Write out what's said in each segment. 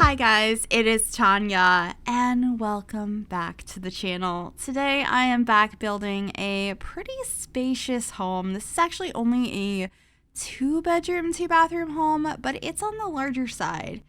Hi guys, it is Tanya and welcome back to the channel. Today I am back building a pretty spacious home. This is actually only a 2-bedroom, 2-bathroom home, but it's on the larger side.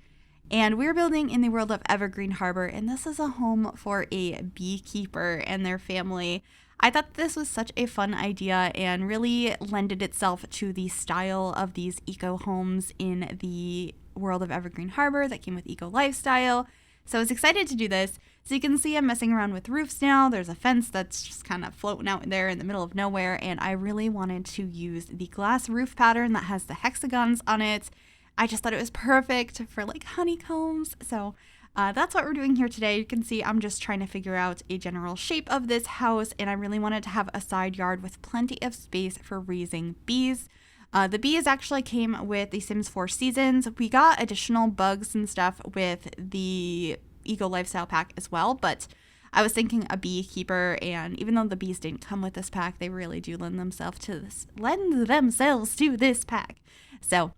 And we're building in the world of Evergreen Harbor, and this is a home for a beekeeper and their family. I thought this was such a fun idea and really lended itself to the style of these eco homes in the world of Evergreen Harbor that came with eco lifestyle. So I was excited to do this. So you can see I'm messing around with roofs now. There's a fence that's just kind of floating out there in the middle of nowhere, and I really wanted to use the glass roof pattern that has the hexagons on it. I just thought it was perfect for like honeycombs. So that's what we're doing here today. You can see I'm just trying to figure out a general shape of this house, and I really wanted to have a side yard with plenty of space for raising bees. The bees actually came with the Sims 4 Seasons. We got additional bugs and stuff with the Eco Lifestyle pack as well, but I was thinking a beekeeper, and even though the bees didn't come with this pack, they really do lend themselves to this pack. So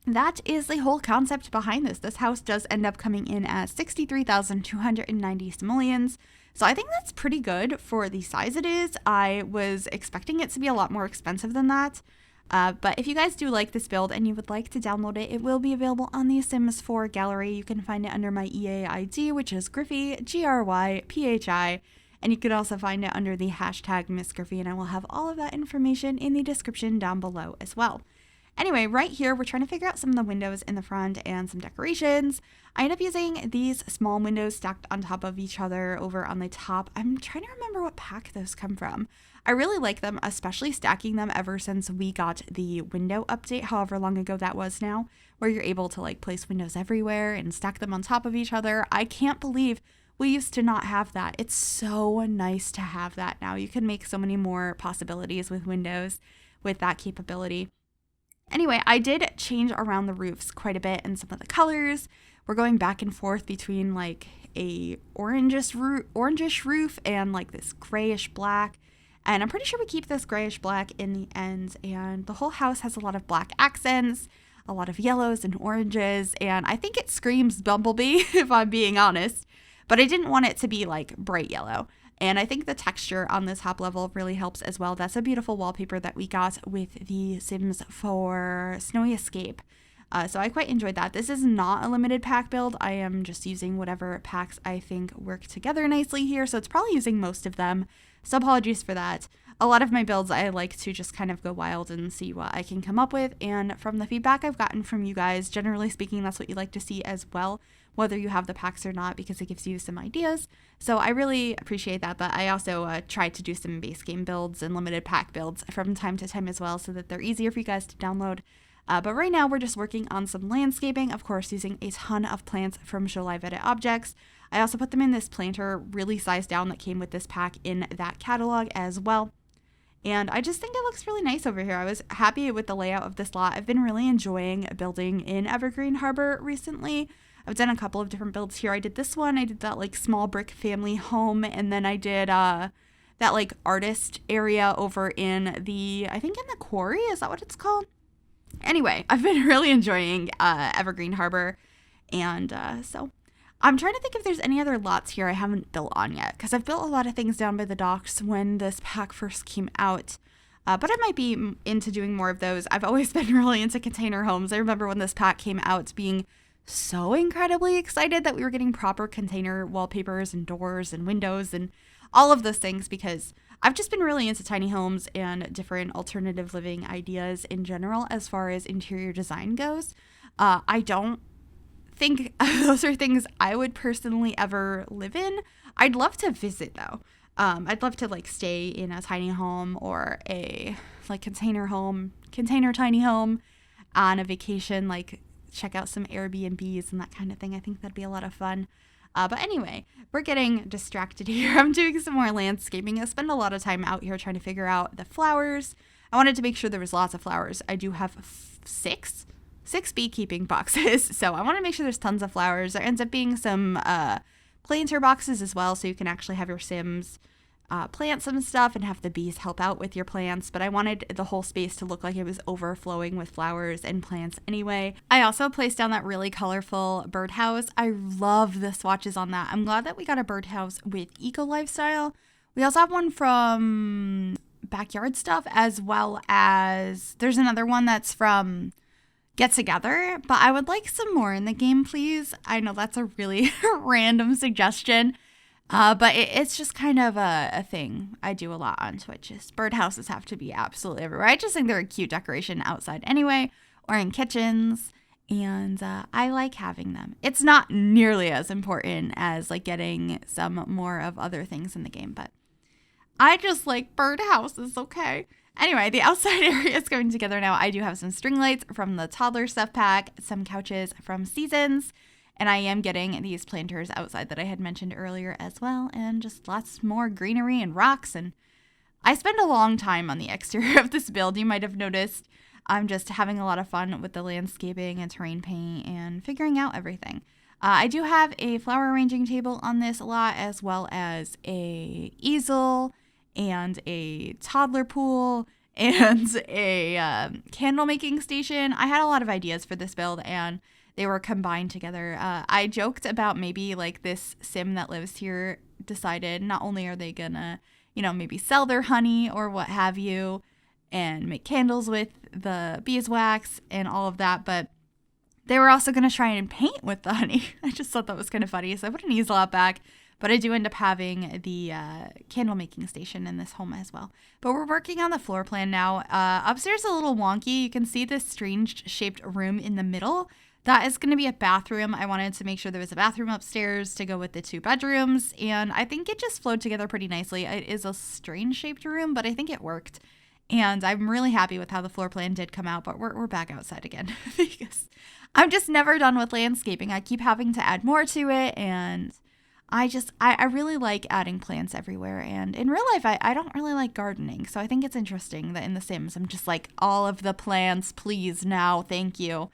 that is the whole concept behind this. This house does end up coming in at 63,290 simoleons. So I think that's pretty good for the size it is. I was expecting it to be a lot more expensive than that. But if you guys do like this build and you would like to download it, it will be available on the Sims 4 gallery. You can find it under my EA ID, which is Gryphi, Gryphi, and you can also find it under the hashtag Miss Gryphi, and I will have all of that information in the description down below as well. Anyway, right here, we're trying to figure out some of the windows in the front and some decorations. I ended up using these small windows stacked on top of each other over on the top. I'm trying to remember what pack those come from. I really like them, especially stacking them ever since we got the window update, however long ago that was now, where you're able to like place windows everywhere and stack them on top of each other. I can't believe we used to not have that. It's so nice to have that now. You can make so many more possibilities with windows with that capability. Anyway, I did change around the roofs quite a bit and some of the colors. We're going back and forth between like a orangish roof and like this grayish black. And I'm pretty sure we keep this grayish black in the ends. And the whole house has a lot of black accents, a lot of yellows and oranges. And I think it screams Bumblebee, if I'm being honest. But I didn't want it to be like bright yellow. And I think the texture on this top level really helps as well. That's a beautiful wallpaper that we got with the Sims 4 Snowy Escape. So I quite enjoyed that. This is not a limited pack build. I am just using whatever packs I think work together nicely here. So it's probably using most of them. So apologies for that. A lot of my builds, I like to just kind of go wild and see what I can come up with. And from the feedback I've gotten from you guys, generally speaking, that's what you like to see as well, whether you have the packs or not, because it gives you some ideas. So I really appreciate that. But I also try to do some base game builds and limited pack builds from time to time as well, so that they're easier for you guys to download. But right now we're just working on some landscaping, of course, using a ton of plants from Show Live Edit Objects. I also put them in this planter really sized down that came with this pack in that catalog as well. And I just think it looks really nice over here. I was happy with the layout of this lot. I've been really enjoying building in Evergreen Harbor recently. I've done a couple of different builds here. I did this one. I did that like small brick family home. And then I did that like artist area over in the, I think in the quarry. Is that what it's called? Anyway, I've been really enjoying Evergreen Harbor. And so I'm trying to think if there's any other lots here I haven't built on yet, because I've built a lot of things down by the docks when this pack first came out. But I might be into doing more of those. I've always been really into container homes. I remember when this pack came out being so incredibly excited that we were getting proper container wallpapers and doors and windows and all of those things, because I've just been really into tiny homes and different alternative living ideas in general as far as interior design goes. I don't think those are things I would personally ever live in. I'd love to visit though. I'd love to like stay in a tiny home or a like container tiny home on a vacation, like check out some Airbnbs and that kind of thing. I think that'd be a lot of fun. But anyway, we're getting distracted here. I'm doing some more landscaping. I spend a lot of time out here trying to figure out the flowers. I wanted to make sure there was lots of flowers. I do have six beekeeping boxes, so I want to make sure there's tons of flowers. There ends up being some planter boxes as well, so you can actually have your Sims plant some stuff and have the bees help out with your plants, but I wanted the whole space to look like it was overflowing with flowers and plants anyway. I also placed down that really colorful birdhouse. I love the swatches on that. I'm glad that we got a birdhouse with Eco Lifestyle. We also have one from Backyard Stuff, as well as there's another one that's from Get Together, but I would like some more in the game, please. I know that's a really random suggestion. But it's just kind of a thing I do a lot on Twitch. Is birdhouses have to be absolutely everywhere. I just think they're a cute decoration outside anyway, or in kitchens, and I like having them. It's not nearly as important as like getting some more of other things in the game, but I just like birdhouses, okay? Anyway, the outside area is coming together now. I do have some string lights from the toddler stuff pack, some couches from Seasons, and I am getting these planters outside that I had mentioned earlier as well, and just lots more greenery and rocks. And I spend a long time on the exterior of this build. You might have noticed I'm just having a lot of fun with the landscaping and terrain paint and figuring out everything. I do have a flower arranging table on this a lot, as well as a easel and a toddler pool and a candle making station. I had a lot of ideas for this build, and they were combined together. I joked about maybe like this sim that lives here decided not only are they gonna, maybe sell their honey or what have you and make candles with the beeswax and all of that, but they were also gonna try and paint with the honey. I just thought that was kind of funny. So I put an easel out back, but I do end up having the candle making station in this home as well. But we're working on the floor plan now. Upstairs a little wonky. You can see this strange shaped room in the middle. That is going to be a bathroom. I wanted to make sure there was a bathroom upstairs to go with the 2 bedrooms, and I think it just flowed together pretty nicely. It is a strange shaped room, but I think it worked, and I'm really happy with how the floor plan did come out. But we're back outside again because I'm just never done with landscaping. I keep having to add more to it, and I really like adding plants everywhere. And in real life, I don't really like gardening, so I think it's interesting that in The Sims, I'm just like, all of the plants, please, now, thank you.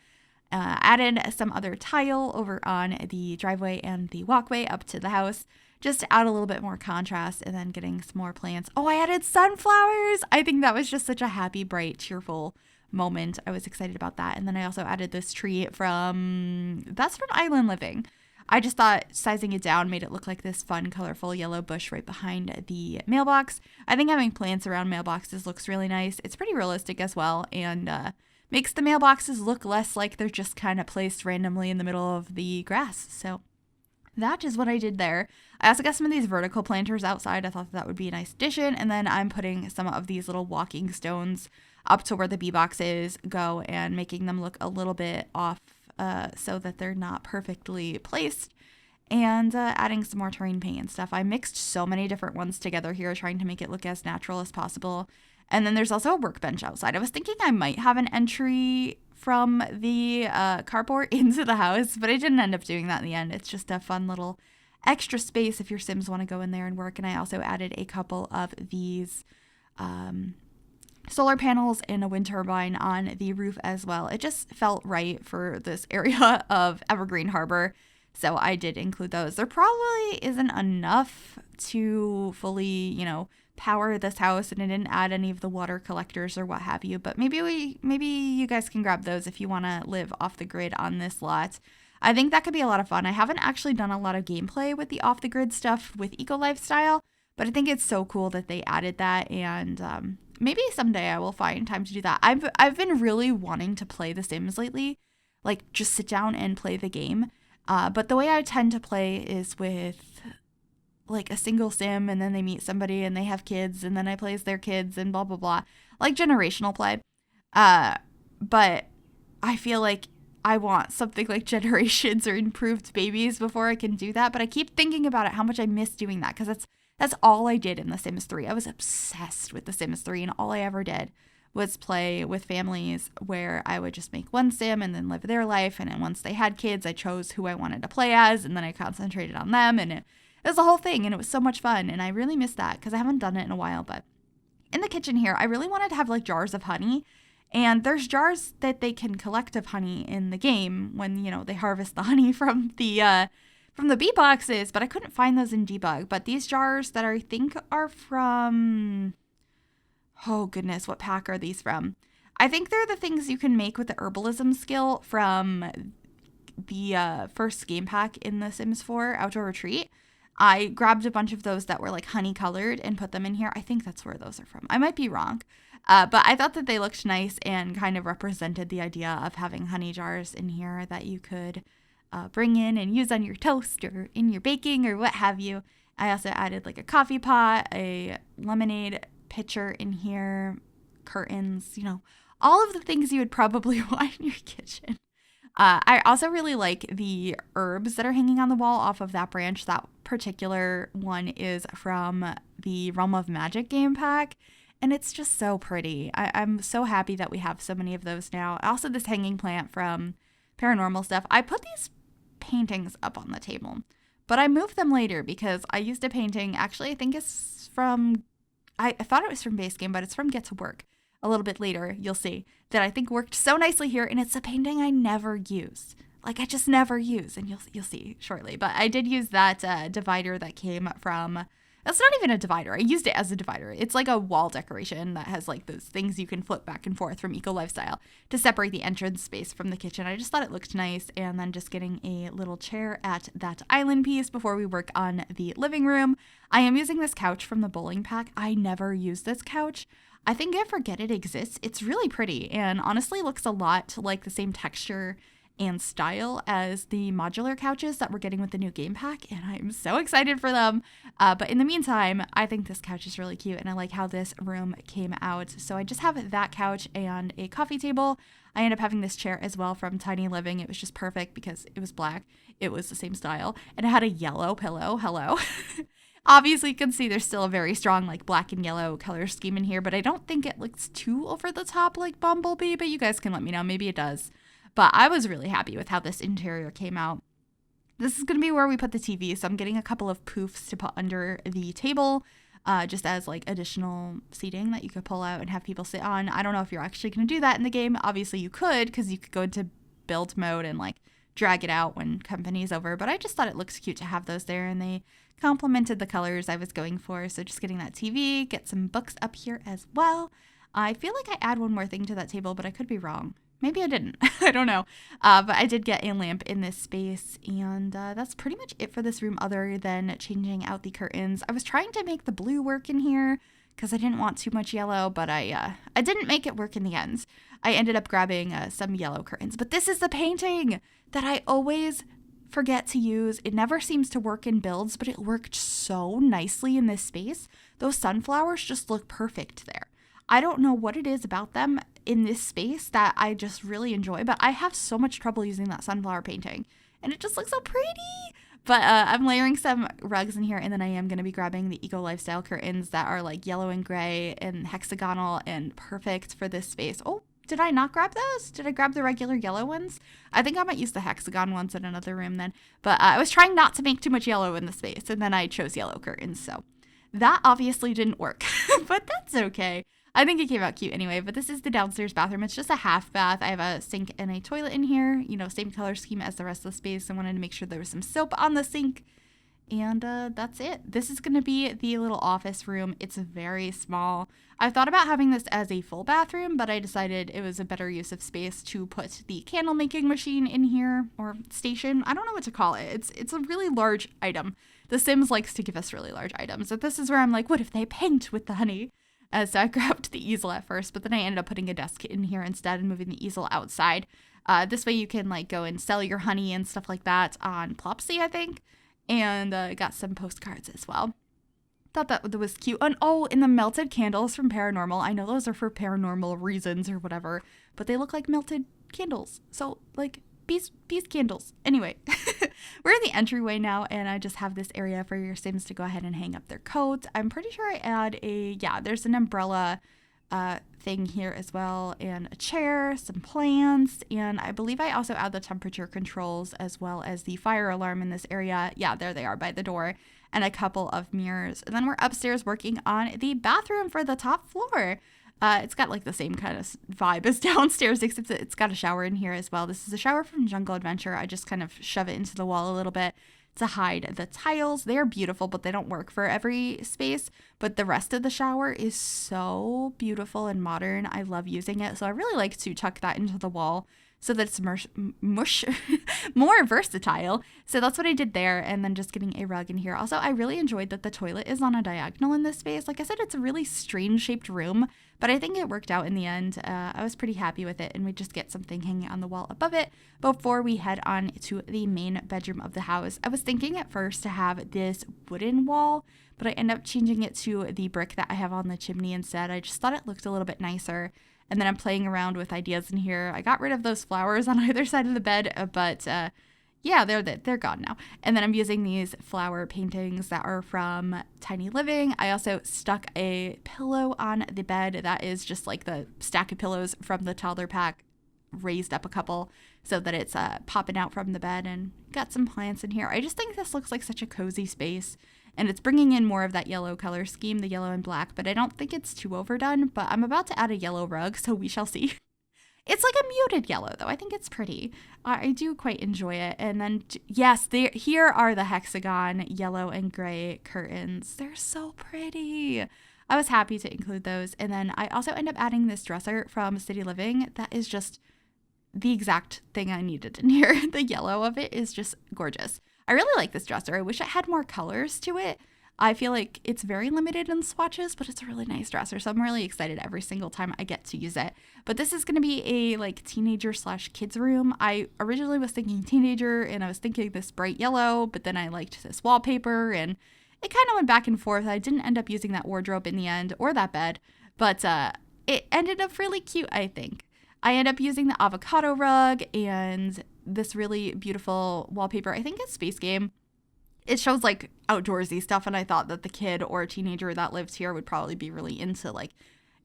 Added some other tile over on the driveway and the walkway up to the house, just to add a little bit more contrast, and then getting some more plants. Oh, I added sunflowers. I think that was just such a happy, bright, cheerful moment. I was excited about that. And then I also added this tree from Island Living. I just thought sizing it down made it look like this fun, colorful yellow bush right behind the mailbox. I think having plants around mailboxes looks really nice. It's pretty realistic as well, and makes the mailboxes look less like they're just kind of placed randomly in the middle of the grass. So that is what I did there. I also got some of these vertical planters outside. I thought that would be a nice addition. And then I'm putting some of these little walking stones up to where the bee boxes go and making them look a little bit off so that they're not perfectly placed. And adding some more terrain paint and stuff. I mixed so many different ones together here, trying to make it look as natural as possible. And then there's also a workbench outside. I was thinking I might have an entry from the carport into the house, but I didn't end up doing that in the end. It's just a fun little extra space if your Sims want to go in there and work. And I also added a couple of these solar panels and a wind turbine on the roof as well. It just felt right for this area of Evergreen Harbor, so I did include those. There probably isn't enough to fully, power this house, and I didn't add any of the water collectors or what have you, but maybe you guys can grab those if you want to live off the grid on this lot. I think that could be a lot of fun. I haven't actually done a lot of gameplay with the off the grid stuff with Eco Lifestyle, but I think it's so cool that they added that, and maybe someday I will find time to do that. I've been really wanting to play The Sims lately, like just sit down and play the game, but the way I tend to play is with like a single sim, and then they meet somebody and they have kids, and then I play as their kids and blah blah blah, like generational play. But I feel like I want something like Generations or Improved Babies before I can do that. But I keep thinking about it, how much I miss doing that, because that's all I did in The Sims 3. I was obsessed with The Sims 3, and all I ever did was play with families where I would just make one sim and then live their life, and then once they had kids, I chose who I wanted to play as, and then I concentrated on them, and it was a whole thing, and it was so much fun, and I really miss that because I haven't done it in a while. But in the kitchen here, I really wanted to have like jars of honey, and there's jars that they can collect of honey in the game when, they harvest the honey from the from the bee boxes, but I couldn't find those in debug. But these jars that I think are from, oh goodness, what pack are these from? I think they're the things you can make with the herbalism skill from the first game pack in The Sims 4 Outdoor Retreat. I grabbed a bunch of those that were like honey colored and put them in here. I think that's where those are from. I might be wrong. But I thought that they looked nice and kind of represented the idea of having honey jars in here that you could bring in and use on your toast or in your baking or what have you. I also added like a coffee pot, a lemonade pitcher in here, curtains, all of the things you would probably want in your kitchen. I also really like the herbs that are hanging on the wall off of that branch. That particular one is from the Realm of Magic game pack, and it's just so pretty. I'm so happy that we have so many of those now. Also, this hanging plant from Paranormal Stuff. I put these paintings up on the table, but I moved them later because I used a painting. Actually, I think it's from, I thought it was from Base Game, but it's from Get to Work. A little bit later, you'll see that I think worked so nicely here, and it's a painting I never use. Like, I just never use, and you'll see shortly. But I did use that divider that came from, that's not even a divider. I used it as a divider. It's like a wall decoration that has like those things you can flip back and forth from Eco Lifestyle to separate the entrance space from the kitchen. I just thought it looked nice, and then just getting a little chair at that island piece before we work on the living room. I am using this couch from the bowling pack. I never use this couch. I think I forget it exists. It's really pretty and honestly looks a lot like the same texture and style as the modular couches that we're getting with the new game pack, and I'm so excited for them. But in the meantime, I think this couch is really cute, and I like how this room came out. So I just have that couch and a coffee table. I end up having this chair as well from Tiny Living. It was just perfect because it was black. It was the same style, and it had a yellow pillow. Hello. Obviously, you can see there's still a very strong like black and yellow color scheme in here, but I don't think it looks too over the top like Bumblebee, but you guys can let me know. Maybe it does. But I was really happy with how this interior came out. This is going to be where we put the TV, so I'm getting a couple of poofs to put under the table just as like additional seating that you could pull out and have people sit on. I don't know if you're actually going to do that in the game. Obviously, you could, because you could go into build mode and like drag it out when company's over, but I just thought it looks cute to have those there, and they complemented the colors I was going for. So just getting that TV, get some books up here as well. I feel like I add one more thing to that table, but I could be wrong. Maybe I didn't. I don't know. But I did get a lamp in this space, and that's pretty much it for this room other than changing out the curtains. I was trying to make the blue work in here because I didn't want too much yellow, but I didn't make it work in the end. I ended up grabbing some yellow curtains, but this is the painting that I always forget to use. It never seems to work in builds, but it worked so nicely in this space. Those sunflowers just look perfect there. I don't know what it is about them in this space that I just really enjoy, but I have so much trouble using that sunflower painting, and it just looks so pretty. But I'm layering some rugs in here, and then I am going to be grabbing the Eco Lifestyle curtains that are like yellow and gray and hexagonal and perfect for this space. Oh, did I not grab those? Did I grab the regular yellow ones? I think I might use the hexagon ones in another room then. But I was trying not to make too much yellow in the space, and then I chose yellow curtains. So that obviously didn't work, but that's okay. I think it came out cute anyway. But this is the downstairs bathroom. It's just a half bath. I have a sink and a toilet in here, same color scheme as the rest of the space. I wanted to make sure there was some soap on the sink. And that's it. This is going to be the little office room. It's very small. I thought about having this as a full bathroom, but I decided it was a better use of space to put the candle making machine in here, or station. I don't know what to call it. It's a really large item. The Sims likes to give us really large items. So this is where I'm like, what if they paint with the honey? So I grabbed the easel at first, but then I ended up putting a desk in here instead and moving the easel outside. This way you can like go and sell your honey and stuff like that on Plopsy, I think. And got some postcards as well. Thought that was cute. And and the melted candles from Paranormal. I know those are for paranormal reasons or whatever, but they look like melted candles. So like bees candles. Anyway, we're in the entryway now, and I just have this area for your Sims to go ahead and hang up their coats. I'm pretty sure I add there's an umbrella thing here as well, and a chair, some plants, and I believe I also add the temperature controls as well as the fire alarm in this area. Yeah, there they are by the door, and a couple of mirrors. And then we're upstairs working on the bathroom for the top floor. It's got like the same kind of vibe as downstairs, except it's got a shower in here as well. This is a shower from Jungle Adventure. I just kind of shove it into the wall a little bit to hide the tiles. They're beautiful, but they don't work for every space. But the rest of the shower is so beautiful and modern. I love using it. So I really like to tuck that into the wall so that it's more versatile. So that's what I did there. And then just getting a rug in here. Also, I really enjoyed that the toilet is on a diagonal in this space. Like I said, it's a really strange shaped room, but I think it worked out in the end. I was pretty happy with it, and we just get something hanging on the wall above it before we head on to the main bedroom of the house. I was thinking at first to have this wooden wall, but I ended up changing it to the brick that I have on the chimney instead. I just thought it looked a little bit nicer. And then I'm playing around with ideas in here. I got rid of those flowers on either side of the bed, but yeah, they're gone now. And then I'm using these flower paintings that are from Tiny Living. I also stuck a pillow on the bed that is just like the stack of pillows from the toddler pack, raised up a couple so that it's popping out from the bed, and got some plants in here. I just think this looks like such a cozy space. And it's bringing in more of that yellow color scheme, the yellow and black, but I don't think it's too overdone. But I'm about to add a yellow rug, so we shall see. It's like a muted yellow, though. I think it's pretty. I do quite enjoy it. And then, yes, here are the hexagon yellow and gray curtains. They're so pretty. I was happy to include those. And then I also end up adding this dresser from City Living that is just the exact thing I needed in here. The yellow of it is just gorgeous. I really like this dresser. I wish it had more colors to it. I feel like it's very limited in swatches, but it's a really nice dresser. So I'm really excited every single time I get to use it. But this is going to be a like teenager / kids room. I originally was thinking teenager, and I was thinking this bright yellow, but then I liked this wallpaper, and it kind of went back and forth. I didn't end up using that wardrobe in the end, or that bed, but it ended up really cute, I think. I end up using the avocado rug and this really beautiful wallpaper. I think it's Space Game. It shows like outdoorsy stuff, and I thought that the kid or teenager that lives here would probably be really into like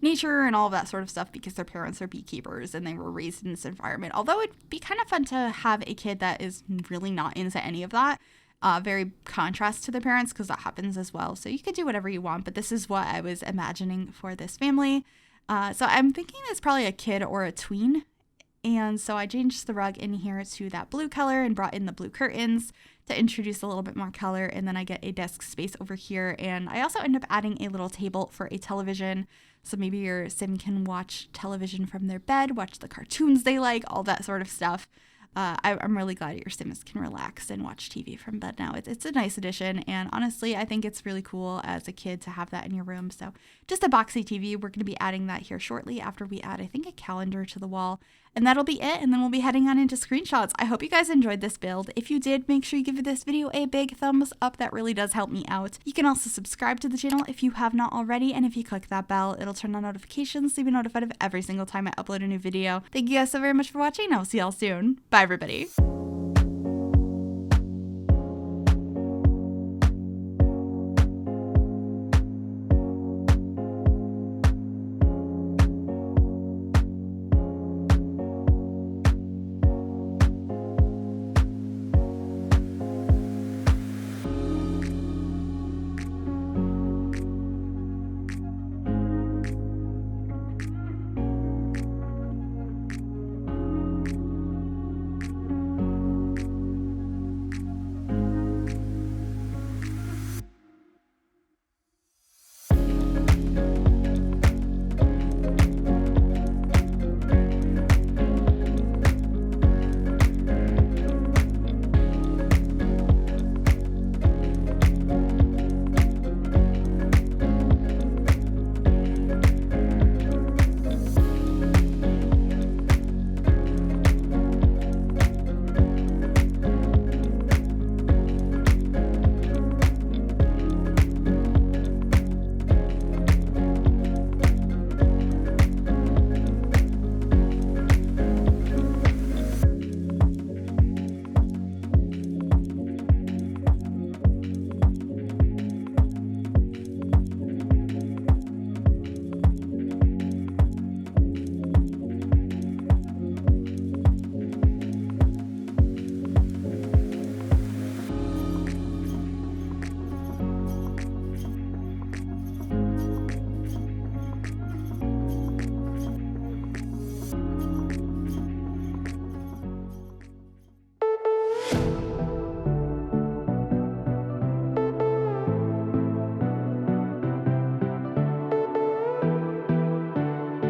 nature and all of that sort of stuff because their parents are beekeepers and they were raised in this environment. Although it'd be kind of fun to have a kid that is really not into any of that. Very contrast to their parents, because that happens as well. So you could do whatever you want, but this is what I was imagining for this family. So I'm thinking it's probably a kid or a tween. And so I changed the rug in here to that blue color and brought in the blue curtains to introduce a little bit more color. And then I get a desk space over here. And I also end up adding a little table for a television. So maybe your sim can watch television from their bed, watch the cartoons they like, all that sort of stuff. I'm really glad your Sims can relax and watch TV from bed now. It's a nice addition, and honestly, I think it's really cool as a kid to have that in your room. So just a boxy TV. We're going to be adding that here shortly after we add, I think, a calendar to the wall. And that'll be it, and then we'll be heading on into screenshots. I hope you guys enjoyed this build. If you did, make sure you give this video a big thumbs up. That really does help me out. You can also subscribe to the channel if you have not already, and if you click that bell, it'll turn on notifications so you'll be notified of every single time I upload a new video. Thank you guys so very much for watching. I will see y'all soon. Bye, everybody.